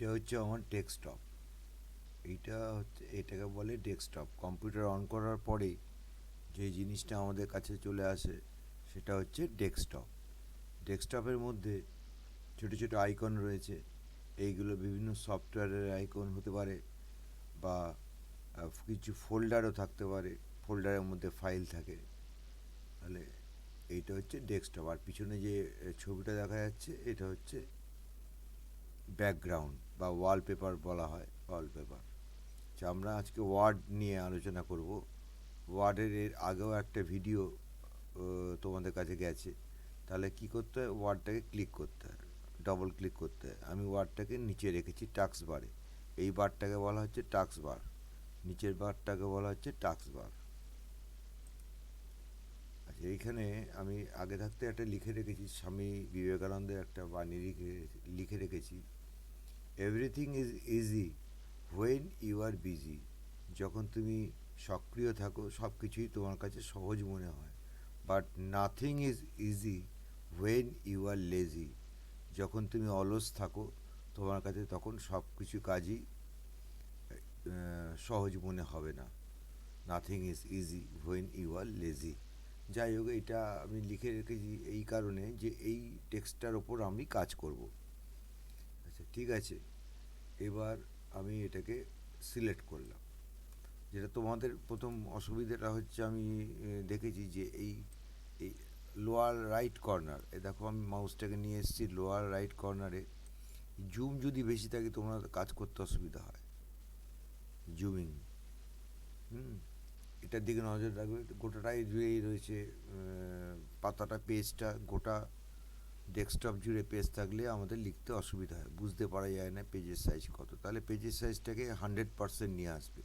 এইটা হচ্ছে আমার ডেস্কটপ। এটাকে বলে ডেস্কটপ। কম্পিউটার অন করার পরেই যে জিনিসটা আমাদের কাছে চলে আসে সেটা হচ্ছে ডেস্কটপ। ডেস্কটপের মধ্যে ছোটো ছোটো আইকন রয়েছে। এইগুলো বিভিন্ন সফটওয়্যারের আইকন হতে পারে, বা কিছু ফোল্ডারও থাকতে পারে, ফোল্ডারের মধ্যে ফাইল থাকে। তাহলে এইটা হচ্ছে ডেস্কটপ। আর পিছনে যে ছবিটা দেখা যাচ্ছে এটা হচ্ছে ব্যাকগ্রাউন্ড বা ওয়ালপেপার বলা হয়, ওয়ালপেপার। আমরা আজকে ওয়ার্ড নিয়ে আলোচনা করব। ওয়ার্ডের এর আগেও একটা ভিডিও তোমাদের কাছে গেছে। তাহলে কি করতে হয়, ওয়ার্ডটাকে ক্লিক করতে হয়, ডবল ক্লিক করতে হয়। আমি ওয়ার্ডটাকে নিচে রেখেছি টাস্ক বারে। এই বারটাকে বলা হচ্ছে টাস্ক বার, নিচের বারটাকে বলা হচ্ছে টাস্ক বার। আচ্ছা, এইখানে আমি আগে থাকতে একটা লিখে রেখেছি, স্বামী বিবেকানন্দের একটা বাণী লিখে রেখেছি, everything is easy when you are busy. যখন তুমি সক্রিয় থাকো সব কিছুই তোমার কাছে সহজ মনে হয়। But nothing is easy when you are lazy. যখন তুমি অলস থাকো তোমার কাছে তখন সব কিছু কাজই সহজ মনে হবে না। Nothing is easy when you are lazy. যাই হোক, এটা আমি লিখে রেখেছি এই কারণে যে এই টেক্সটটার ওপর আমি কাজ করব। আচ্ছা, ঠিক আছে। এবার আমি এটাকে সিলেক্ট করলাম। যেটা তোমাদের প্রথম অসুবিধাটা হচ্ছে, আমি দেখেছি যে এই এই লোয়ার রাইট কর্নার, দেখো আমি মাউসটাকে নিয়ে এসেছি লোয়ার রাইট কর্নারে। জুম যদি বেশি থাকে তোমরা কাজ করতে অসুবিধা হয়, জুমিং। হুম, এটার দিকে নজর রাখবে। গোটাটাই জুড়েই রয়েছে পাতাটা, পেজটা গোটা ডেস্কটপ জুড়ে পেজ থাকলে আমাদের লিখতে অসুবিধা হয়, বুঝতে পারা যায় না পেজের সাইজ কত। তাহলে পেজের সাইজটাকে 100% নিয়ে আসবে,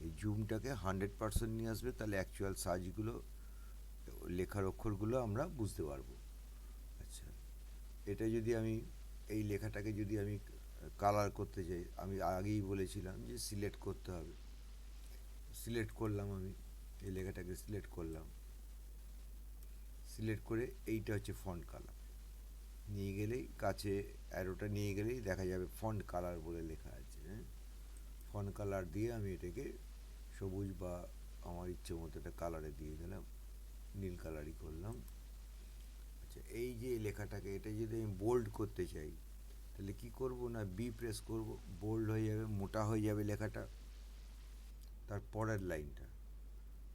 এই জুমটাকে 100% নিয়ে আসবে। তাহলে অ্যাকচুয়াল সাইজগুলো, লেখার অক্ষরগুলো আমরা বুঝতে পারবো। আচ্ছা, এটা যদি আমি এই লেখাটাকে যদি আমি কালার করতে চাই, আমি আগেই বলেছিলাম যে সিলেক্ট করতে হবে। সিলেক্ট করলাম, আমি এই লেখাটাকে সিলেক্ট করলাম। সিলেক্ট করে এইটা হচ্ছে ফন্ট কালার। নিয়ে গেলেই কাছে অ্যারোটা নিয়ে গেলেই দেখা যাবে ফন্ট কালার বলে লেখা আছে। হ্যাঁ, ফন্ট কালার দিয়ে আমি এটাকে সবুজ বা আমার ইচ্ছে মতো একটা কালারে দিয়ে দিলাম, নীল কালারই করলাম। আচ্ছা, এই যে লেখাটাকে এটা যদি আমি বোল্ড করতে চাই তাহলে কি করব না, বি প্রেস করব, বোল্ড হয়ে যাবে, মোটা হয়ে যাবে লেখাটা।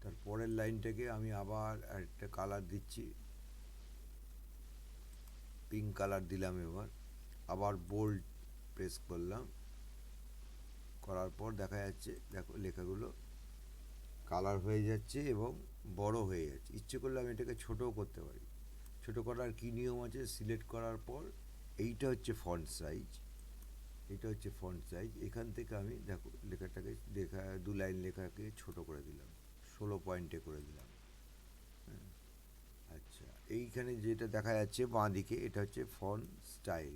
তারপরের লাইনটাকে আমি আবার একটা কালার দিচ্ছি, পিঙ্ক কালার দিলাম। এবার আবার বোল্ড প্রেস করলাম, করার পর দেখা যাচ্ছে দেখো লেখাগুলো কালার হয়ে যাচ্ছে এবং বড় হয়ে যাচ্ছে। ইচ্ছে করলে আমি এটাকে ছোটও করতে পারি। ছোট করার কী নিয়ম আছে, সিলেক্ট করার পর এইটা হচ্ছে ফন্ট সাইজ, এটা হচ্ছে ফন্ট সাইজ। এখান থেকে আমি দেখো লেখাটাকে দু লাইন লেখাকে ছোট করে দিলাম, 16 পয়েন্টে করে দিলাম। হ্যাঁ, আচ্ছা, এইখানে যেটা দেখা যাচ্ছে বাঁ দিকে এটা হচ্ছে ফন্ট স্টাইল,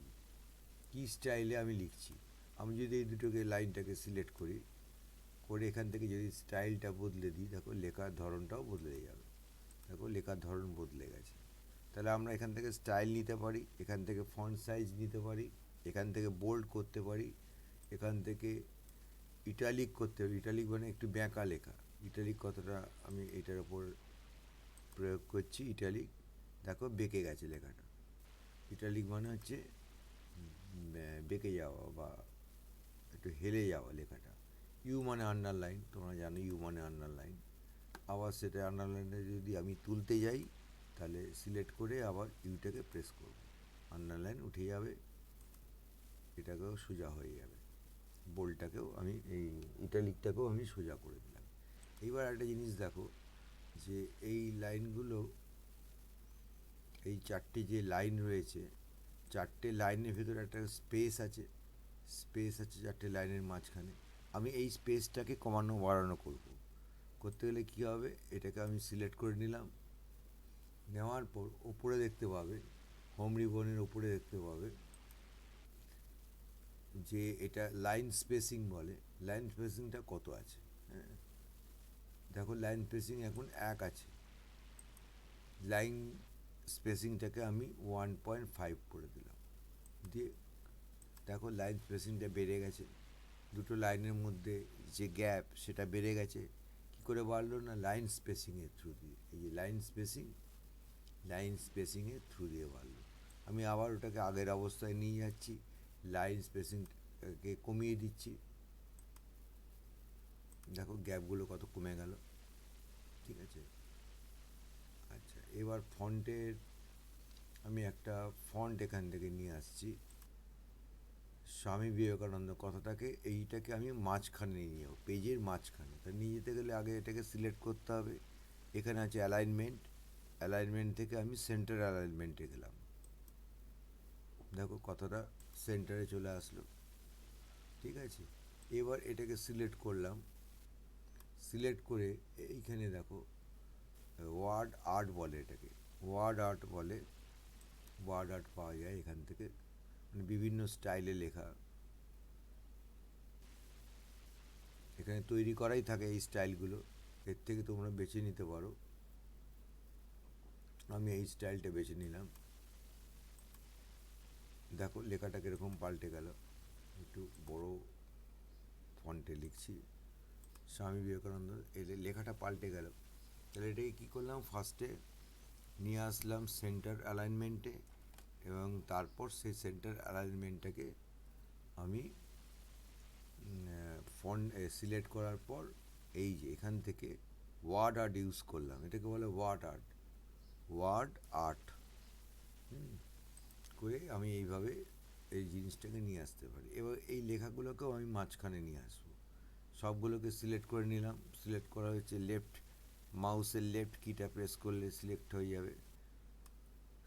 কি স্টাইলে আমি লিখছি। আমি যদি এই দুটোকে লাইনটাকে সিলেক্ট করি, করে এখান থেকে যদি স্টাইলটা বদলে দিই, দেখো লেখার ধরনটাও বদলে যাবে। দেখো লেখার ধরন বদলে গেছে। তাহলে আমরা এখান থেকে স্টাইল নিতে পারি, এখান থেকে ফন্ট সাইজ নিতে পারি, এখান থেকে বোল্ড করতে পারি, এখান থেকে ইটালিক করতে পারি। ইটালিক মানে একটু ব্যাঁকা লেখা। ইটালিক কতটা আমি এটার ওপর প্রয়োগ করছি, ইটালিক। দেখো বেঁকে গেছে লেখাটা। ইটালিক মানে হচ্ছে বেঁকে যাওয়া বা একটু হেলে যাওয়া লেখাটা। ইউ মানে আন্ডারলাইন, তোমরা জানো ইউ মানে আন্ডারলাইন। আবার সেটা আন্ডারলাইনটা যদি আমি তুলতে যাই তাহলে সিলেক্ট করে আবার ইউটাকে প্রেস করব, আন্ডারলাইন উঠে যাবে, এটাকেও সোজা হয়ে যাবে। বোল্ডটাকেও আমি এই ইটালিকটাকেও আমি সোজা করে দিলাম। এইবার একটা জিনিস দেখো, যে এই লাইনগুলো, এই চারটে যে লাইন রয়েছে, চারটে লাইনের ভেতরে একটা স্পেস আছে, চারটে লাইনের মাঝখানে। আমি এই স্পেসটাকে কমানো বাড়ানো করব। করতে গেলে কী হবে, এটাকে আমি সিলেক্ট করে নিলাম। নেওয়ার পর ওপরে দেখতে পাবে, হোম রিবনের ওপরে দেখতে পাবে যে এটা লাইন স্পেসিং বলে। লাইন স্পেসিংটা কত আছে, হ্যাঁ দেখো লাইন স্পেসিং এখন 1 আছে। লাইন স্পেসিংটাকে আমি 1.5 করে দিলাম, দিয়ে দেখো লাইন স্পেসিংটা বেড়ে গেছে, দুটো লাইনের মধ্যে যে গ্যাপ সেটা বেড়ে গেছে। কী করে বাড়লো না, লাইন স্পেসিংয়ের থ্রু দিয়ে, এই যে লাইন স্পেসিংয়ের থ্রু দিয়ে বাড়লো। আমি আবার ওটাকে আগের অবস্থায় নিয়ে যাচ্ছি, লাইন স্পেসিংকে কমিয়ে দিচ্ছি, দেখো গ্যাপগুলো কত কমে গেল। ঠিক আছে, আচ্ছা এবার ফন্টের আমি একটা ফন্ট এখান থেকে নিয়ে আসছি, স্বামী বিবেকানন্দ কথাটাকে, এইটাকে আমি মাঝখানে নিয়ে যাবো, পেজের মাঝখানে। তা নিয়ে যেতে গেলে আগে এটাকে সিলেক্ট করতে হবে। এখানে আছে অ্যালাইনমেন্ট থেকে আমি সেন্টার অ্যালাইনমেন্টে গেলাম, দেখো কথাটা সেন্টারে চলে আসলো। ঠিক আছে, এবার এটাকে সিলেক্ট করলাম, সিলেক্ট করে এইখানে দেখো ওয়ার্ড আর্ট বলে, এটাকে ওয়ার্ড আর্ট বলে, ওয়ার্ড আর্ট পাওয়া যায় এখান থেকে, মানে বিভিন্ন স্টাইলে লেখা এখানে তৈরি করাই থাকে এই স্টাইলগুলো, এর থেকে তোমরা বেছে নিতে পারো। আমি এই স্টাইলটা বেছে নিলাম, দেখো লেখাটা কীরকম পাল্টে গেল। একটু বড় ফন্টে লিখছি, স্বামী বিবেকানন্দ, এই লেখাটা পাল্টে গেল। তাহলে এটাকে কী করলাম, ফার্স্টে নিয়ে আসলাম সেন্টার অ্যালাইনমেন্টে, এবং তারপর সেই সেন্টার অ্যালাইনমেন্টটাকে আমি ফন্ট সিলেক্ট করার পর এই যে এখান থেকে ওয়ার্ড আর্ট ইউজ করলাম, এটাকে বলে ওয়ার্ড আর্ট করে আমি এইভাবে এই জিনিসটাকে নিয়ে আসতে পারি। এবার এই লেখাগুলোকেও আমি মাঝখানে নিয়ে আসবো, সবগুলোকে সিলেক্ট করে নিলাম, সিলেক্ট করা হচ্ছে মাউসের লেফট কিটা প্রেস করলে সিলেক্ট হয়ে যাবে,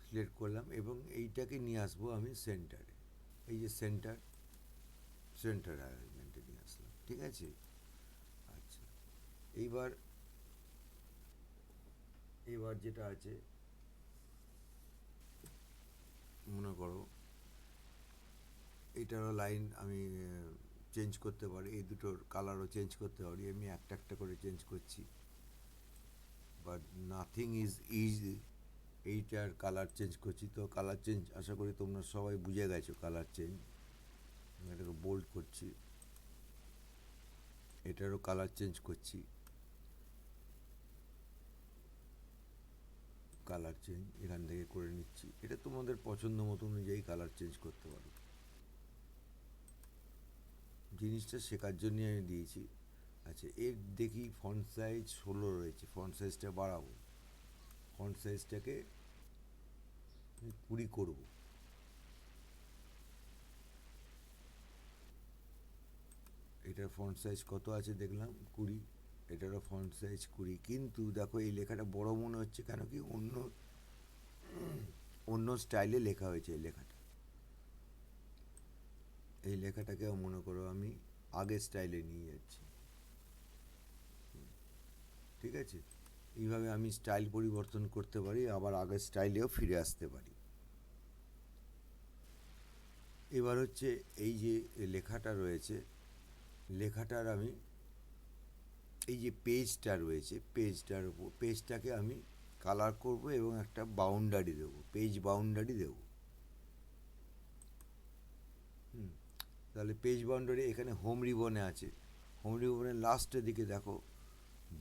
সিলেক্ট করলাম এবং এইটাকে নিয়ে আসবো আমি সেন্টারে, এই যে সেন্টার অ্যালাইনমেন্টে নিয়ে আসলাম। ঠিক আছে, আচ্ছা এইবার যেটা আছে, মনে করো এটারও লাইন আমি চেঞ্জ করতে পারি, এই দুটোর কালারও চেঞ্জ করতে পারি, আমি একটা একটা করে চেঞ্জ করছি, বাট নাথিং ইজ ইজি। এইটার কালার চেঞ্জ করছি, তো কালার চেঞ্জ আশা করি তোমরা সবাই বুঝে গেছো কালার চেঞ্জ। এটাকে বোল্ড করছি, এটারও কালার চেঞ্জ করছি, কালার চেঞ্জ এখান থেকে করে নিচ্ছি, এটা তোমাদের পছন্দ মতো অনুযায়ী কালার চেঞ্জ করতে পারো। জিনিসটা শেখার জন্যই আমি দিয়েছি। আচ্ছা এর দেখি ফন্ট সাইজ 16 রয়েছে, ফন্ট সাইজটা বাড়াবো, ফন্ট সাইজটাকে 20 করবো। এটার ফন্ট সাইজ কত আছে দেখলাম 20, এটারও ফন্ট সাইজ 20, কিন্তু দেখো এই লেখাটা বড় মনে হচ্ছে, কেন কি অন্য স্টাইলে লেখা হয়েছে এই লেখাটাকেও মনে করো আমি আগের স্টাইলে নিয়ে যাচ্ছি। ঠিক আছে, এইভাবে আমি স্টাইল পরিবর্তন করতে পারি, আবার আগের স্টাইলেও ফিরে আসতে পারি। এবার হচ্ছে এই যে লেখাটা রয়েছে, লেখাটার আমি এই যে পেজটা রয়েছে, পেজটাকে আমি কালার করব এবং একটা বাউন্ডারি দেবো, পেজ বাউন্ডারি দেবো। তাহলে পেজ বাউন্ডারি এখানে হোম রিবনে আছে, হোম রিবনের লাস্টের দিকে দেখো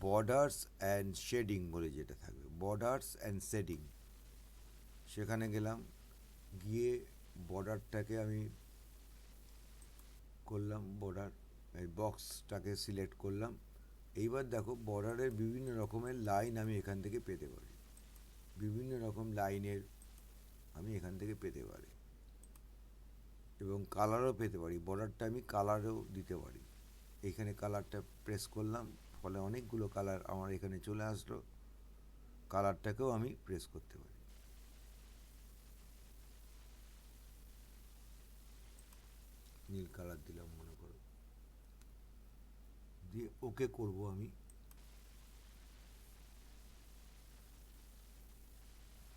বর্ডার্স অ্যান্ড শেডিং বলে যেটা থাকবে, বর্ডার্স অ্যান্ড শেডিং, সেখানে গেলাম, গিয়ে বর্ডারটাকে আমি করলাম, বর্ডার এই বক্সটাকে সিলেক্ট করলাম। এইবার দেখো বর্ডারের বিভিন্ন রকমের লাইন আমি এখান থেকে পেতে পারি, বিভিন্ন রকম লাইনের আমি এখান থেকে পেতে পারি, এবং কালারও পেতে পারি, বর্ডারটা আমি কালারও দিতে পারি। এইখানে কালারটা প্রেস করলাম, ফলে অনেকগুলো কালার আমার এখানে চলে আসলো, কালারটাকেও আমি প্রেস করতে পারি। নীল কালার দিলাম মনে করো, দিয়ে ওকে করব আমি।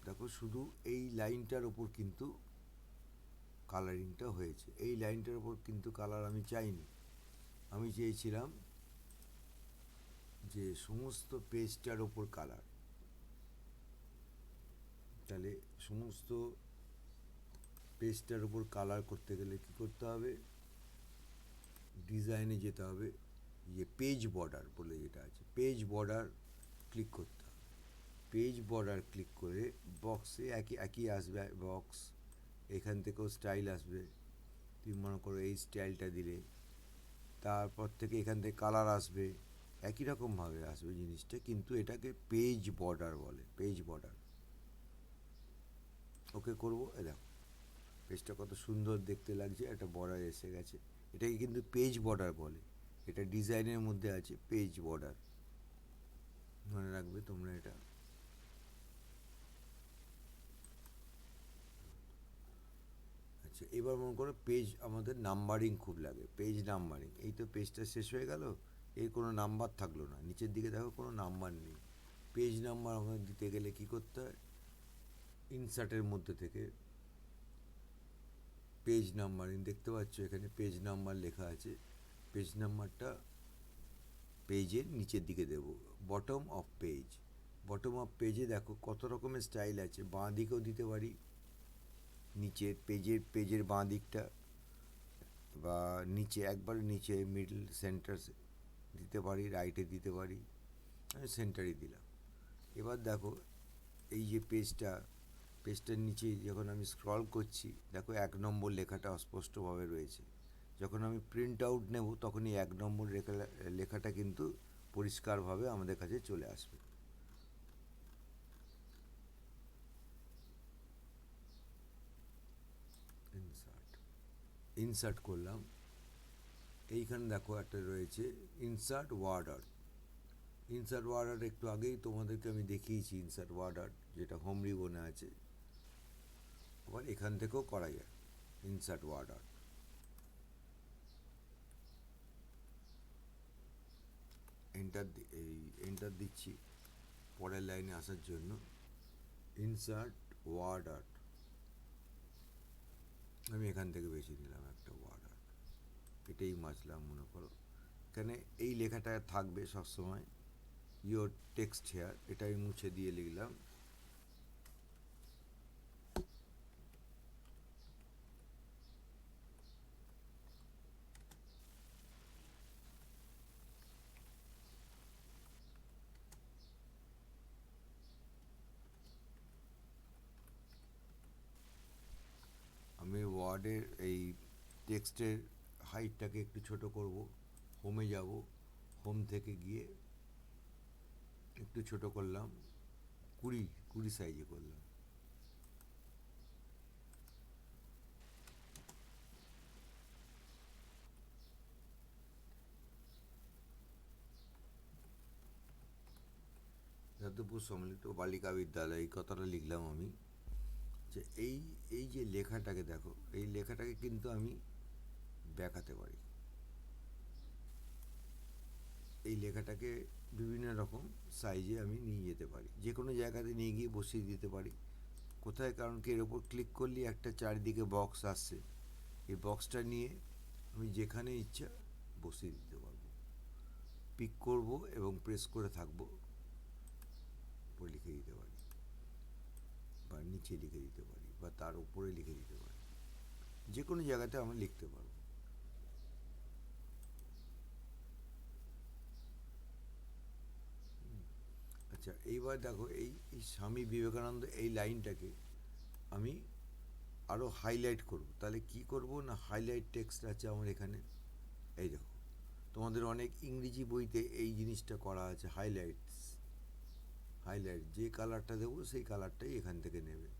দেখো শুধু এই লাইনটার ওপর কিন্তু কালারিংটা হয়েছে, এই লাইনটার ওপর কিন্তু কালার আমি চাইনি, আমি চেয়েছিলাম যে সমস্ত পেজটার ওপর কালার। তাহলে সমস্ত পেজটার উপর কালার করতে গেলে কী করতে হবে, ডিজাইনে যেতে হবে, পেজ বর্ডার বলে যেটা আছে, পেজ বর্ডার ক্লিক করতে হবে। পেজ বর্ডার ক্লিক করে বক্সে একই আসবে বক্স, এখান থেকেও স্টাইল আসবে। তুমি মনে করো এই স্টাইলটা দিলে, তারপর থেকে এখান থেকে কালার আসবে, একই রকমভাবে আসবে জিনিসটা, কিন্তু এটাকে পেজ বর্ডার বলে, পেজ বর্ডার। ওকে করবো, দেখো পেজটা কত সুন্দর দেখতে লাগছে, একটা বর্ডার এসে গেছে। এটাকে কিন্তু পেজ বর্ডার বলে, এটা ডিজাইনের মধ্যে আছে পেজ বর্ডার, মনে রাখবে তোমরা এটা। আচ্ছা, এবার মনে করো পেজ আমাদের নাম্বারিং খুব লাগে, পেজ নাম্বারিং। এই তো পেজটা শেষ হয়ে গেল, এর কোনো নাম্বার থাকলো না, নিচের দিকে দেখো কোনো নাম্বার নেই। পেজ নাম্বার আমাদের দিতে গেলে কী করতে হয়, ইনসার্টের মধ্যে থেকে পেজ নাম্বারিং দেখতে পাচ্ছ, এখানে পেজ নাম্বার লেখা আছে, পেজ নাম্বারটা পেজের নিচের দিকে দেব, bottom of page. Bottom of পেজে দেখো কত রকমের স্টাইল আছে, বাঁ দিকেও দিতে পারি, নিচের পেজের বাঁ দিকটা, বা নিচে একবার নিচে মিডল সেন্টার দিতে পারি, রাইটে দিতে পারি, আমি সেন্টারই দিলাম। এবার দেখো এই যে পেজটার নিচে যখন আমি স্ক্রল করছি, দেখো 1 নম্বর লেখাটা অস্পষ্টভাবে রয়েছে। যখন আমি প্রিন্ট আউট নেব তখন এই 1 নম্বর লেখাটা কিন্তু পরিষ্কারভাবে আমাদের কাছে চলে আসবে। ইনসার্ট করলাম, এইখানে দেখো একটা রয়েছে insert word art. Insert word art একটু আগেই তোমাদেরকে আমি দেখিয়েছি, ইনসার্ট ওয়ার্ড আর্ট যেটা হোম রিবনে আছে। আবার এখান থেকেও করা যায় ইনসার্ট ওয়ার্ড আর্ট। এন্টার দিচ্ছি পরের লাইনে আসার জন্য। ইনসার্ট ওয়ার্ড আর্ট, আমি এখান থেকে বেছে নিলাম একটা ওয়ার্ড আর্ট, এটাই মাজলাম মনে করো। এখানে এই লেখাটা থাকবে সবসময়, ইয়োর টেক্সট হেয়ার, এটা আমি মুছে দিয়ে লিখলাম আমি ওয়ার্ডের এই টেক্সটের হাইটটাকে একটু ছোট করব, হোমে যাব, হোম থেকে গিয়ে একটু ছোট করলাম, 20 সাইজে করলাম। যাদবপুর সম্মিলিত বালিকা বিদ্যালয়, এই কথাটা লিখলাম আমি। যে এই যে লেখাটাকে দেখো, এই লেখাটাকে কিন্তু আমি দেখাতে পারি, এই লেখাটাকে বিভিন্ন রকম সাইজে আমি নিয়ে যেতে পারি, যে কোনো জায়গাতে নিয়ে গিয়ে বসিয়ে দিতে পারি। কোথায়, কারণ কি এর ওপর ক্লিক করলে একটা চারিদিকে বক্স আসছে, এই বক্সটা নিয়ে আমি যেখানে ইচ্ছা বসিয়ে দিতে পারবো, পিক করব এবং প্রেস করে থাকবো, লিখে দিতে পারি, বা নিচে লিখে দিতে পারি, বা তার উপরে লিখে দিতে পারি, যে কোনো জায়গাতে আমরা লিখতে পারবো। আচ্ছা, এইবার দেখো এই স্বামী বিবেকানন্দ এই লাইনটাকে আমি আরও হাইলাইট করব, তাহলে কি করব না, হাইলাইট টেক্সট আছে আমার এখানে, এই দেখো তোমাদের অনেক ইংরেজি বইতে এই জিনিসটা করা আছে, হাইলাইট, যে কালারটা দেবো সেই কালারটাই এখান থেকে নেবে।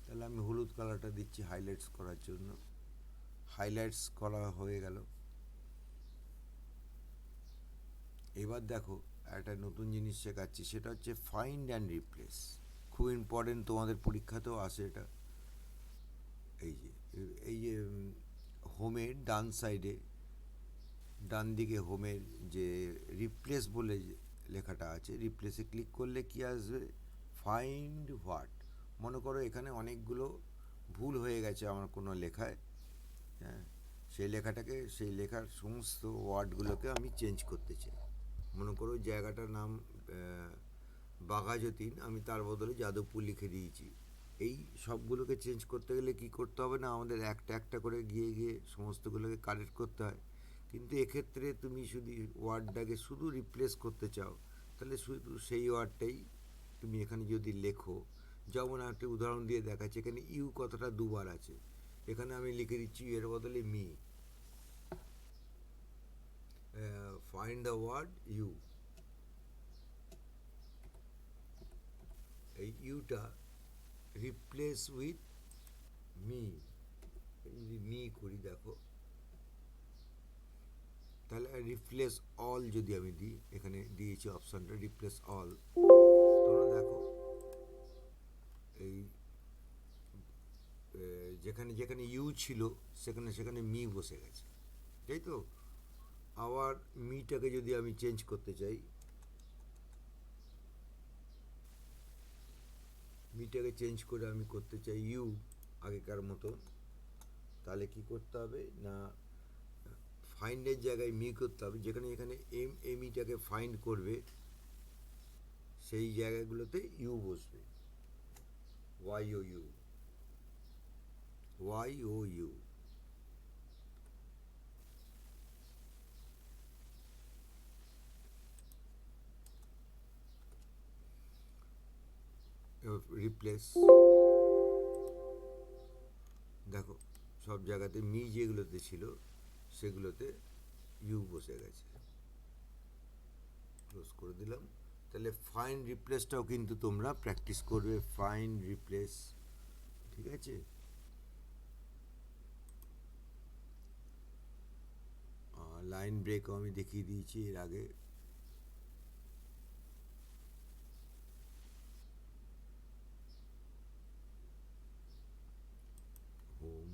তাহলে আমি হলুদ কালারটা দিচ্ছি হাইলাইটস করার জন্য, হাইলাইটস করা হয়ে গেল। এবার দেখো একটা নতুন জিনিস শেখাচ্ছি, সেটা হচ্ছে ফাইন্ড অ্যান্ড রিপ্লেস, খুব ইম্পর্টেন্ট, তোমাদের পরীক্ষাতেও আসে এটা। এই যে হোমের ডান সাইডে, ডান দিকে হোমের যে রিপ্লেস বলে লেখাটা আছে, রিপ্লেসে ক্লিক করলে কি আসবে, ফাইন্ড হোয়াট। মনে করো এখানে অনেকগুলো ভুল হয়ে গেছে আমার কোনো লেখায়, হ্যাঁ, সেই লেখার সমস্ত ওয়ার্ডগুলোকে আমি চেঞ্জ করতে চাই। মনে করো জায়গাটার নাম বাঘাযতীন, আমি তার বদলে যাদবপুর লিখে দিয়েছি, এই সবগুলোকে চেঞ্জ করতে গেলে কি করতে হবে না, আমাদের একটা একটা করে গিয়ে গিয়ে সমস্তগুলোকে কারেক্ট করতে হয়। কিন্তু এক্ষেত্রে তুমি শুধু ওয়ার্ডটাকে শুধু রিপ্লেস করতে চাও, তাহলে শুধু সেই ওয়ার্ডটাই তুমি এখানে যদি লেখো, যেমন একটা উদাহরণ দিয়ে দেখাচ্ছে, এখানে ইউ কথাটা দুবার আছে, এখানে আমি লিখে দিচ্ছি এর বদলে me. Find the word you, এই ইউটা রিপ্লেস উইথ মি। যদি মি করি দেখো, তাহলে রিপ্লেস অল যদি আমি দিই, এখানে দিয়েছি অপশানটা রিপ্লেস অল, তোমরা দেখো এই যেখানে যেখানে ইউ ছিল সেখানে সেখানে মি বসে গেছে, তাই তো। আবার মিটাকে যদি আমি চেঞ্জ করতে চাই, মিটাকে চেঞ্জ করে আমি করতে চাই ইউ আগেকার মতো, তাহলে কি করতে হবে না, ফাইন্ডের জায়গায় মি করতে হবে, যেখানে যেখানে এমিটাকে ফাইন্ড করবে সেই জায়গাগুলোতে ইউ বসবে, Y O U, Y O U. Replace, দেখো সব জায়গাতে মি যেগুলোতে ছিল সেগুলোতে ইউ বসে গেছে। ক্লোজ করে দিলাম। তাহলে ফাইন্ড রিপ্লেসটাও কিন্তু তোমরা প্র্যাকটিস করবে, ফাইন্ড রিপ্লেস, ঠিক আছে। লাইন ব্রেকও আমি দেখিয়ে দিয়েছি এর আগে। হোম,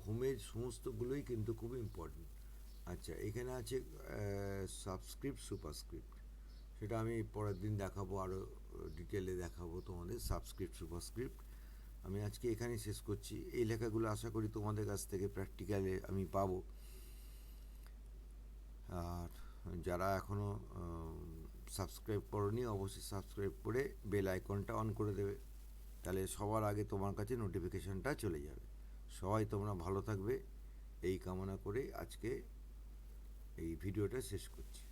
হোমের সমস্তগুলোই কিন্তু খুব ইম্পর্টেন্ট। আচ্ছা, এখানে আছে সাবস্ক্রিপ্ট সুপারস্ক্রিপ্ট, সেটা আমি পরের দিন দেখাবো, আরও ডিটেলে দেখাবো তোমাদের সাবস্ক্রিপ্ট সুপারস্ক্রিপ্ট। আমি আজকে এখানেই শেষ করছি। এই লেখাগুলো আশা করি তোমাদের কাছ থেকে প্র্যাকটিক্যালে আমি পাবো। আর যারা এখনও সাবস্ক্রাইব করোনি, অবশ্যই সাবস্ক্রাইব করে বেল আইকনটা অন করে দেবে, তাহলে সবার আগে তোমার কাছে নোটিফিকেশানটা চলে যাবে। সবাই তোমরা ভালো থাকবে এই কামনা করে আজকে এই ভিডিওটা শেষ করছি।